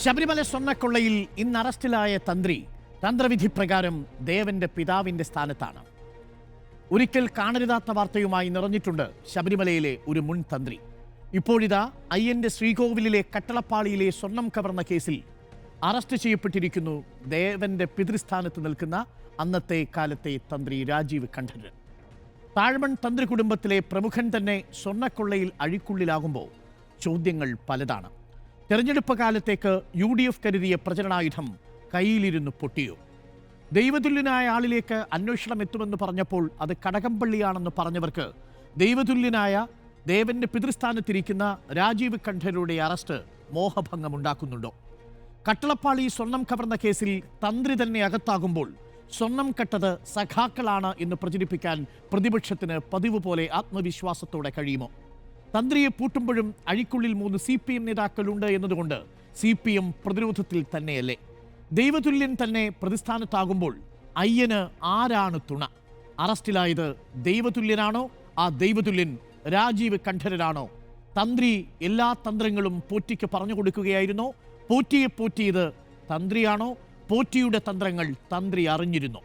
ശബരിമല സ്വർണ്ണക്കൊള്ളയിൽ ഇന്ന് അറസ്റ്റിലായ തന്ത്രവിധി പ്രകാരം ദേവന്റെ പിതാവിന്റെ സ്ഥാനത്താണ്. ഒരിക്കൽ കാണരുതാത്ത വാർത്തയുമായി നിറഞ്ഞിട്ടുണ്ട് ശബരിമലയിലെ ഒരു മുൻ തന്ത്രി. ഇപ്പോഴിതാ അയ്യന്റെ ശ്രീകോവിലിലെ കട്ടളപ്പാളിയിലെ സ്വർണം കവർന്ന കേസിൽ അറസ്റ്റ് ചെയ്യപ്പെട്ടിരിക്കുന്നു ദേവന്റെ പിതൃസ്ഥാനത്ത് നിൽക്കുന്ന അന്നത്തെ കാലത്തെ തന്ത്രി രാജീവ് കണ്ഠരൻ. താഴ്മൺ തന്ത്രി കുടുംബത്തിലെ പ്രമുഖൻ തന്നെ സ്വർണ്ണക്കൊള്ളയിൽ അഴിക്കുള്ളിലാകുമ്പോൾ ചോദ്യങ്ങൾ പലതാണ്. തെരഞ്ഞെടുപ്പ് കാലത്തേക്ക് UDF കരുതിയ പ്രചരണായുധം കയ്യിലിരുന്ന് പൊട്ടിയോ? ദൈവതുല്യനായ ആളിലേക്ക് അന്വേഷണം എത്തുമെന്ന് പറഞ്ഞപ്പോൾ അത് കടകംപള്ളിയാണെന്ന് പറഞ്ഞവർക്ക് ദൈവതുല്യനായ ദേവന്റെ പിതൃസ്ഥാനത്തിരിക്കുന്ന രാജീവ് കണ്ഠരരുടെ അറസ്റ്റ് മോഹഭംഗമുണ്ടാക്കുന്നുണ്ടോ? കട്ടളപ്പാളി സ്വർണം കവർന്ന കേസിൽ തന്ത്രി തന്നെ അകത്താകുമ്പോൾ സ്വർണം കട്ടത് സഖാക്കളാണ് എന്ന് പ്രചരിപ്പിക്കാൻ പ്രതിപക്ഷത്തിന് പതിവ് പോലെ ആത്മവിശ്വാസത്തോടെ കഴിയുമോ? തന്ത്രിയെ പൂട്ടുമ്പോഴും അഴിക്കുള്ളിൽ 3 CPM നേതാക്കളുണ്ട് എന്നതുകൊണ്ട് CPM പ്രതിരോധത്തിൽ തന്നെയല്ലേ? ദൈവതുല്യൻ തന്നെ പ്രതിസ്ഥാനത്താകുമ്പോൾ അയ്യന് ആരാണ് തുണ? അറസ്റ്റിലായത് ദൈവതുല്യനാണോ? ആ ദൈവതുല്യൻ രാജീവ് കണ്ഠരനാണോ? തന്ത്രി എല്ലാ തന്ത്രങ്ങളും പോറ്റിക്ക് പറഞ്ഞു കൊടുക്കുകയായിരുന്നോ? പോറ്റിയെ പോറ്റിയത് തന്ത്രിയാണോ? പോറ്റിയുടെ തന്ത്രങ്ങൾ തന്ത്രി അറിഞ്ഞിരുന്നോ?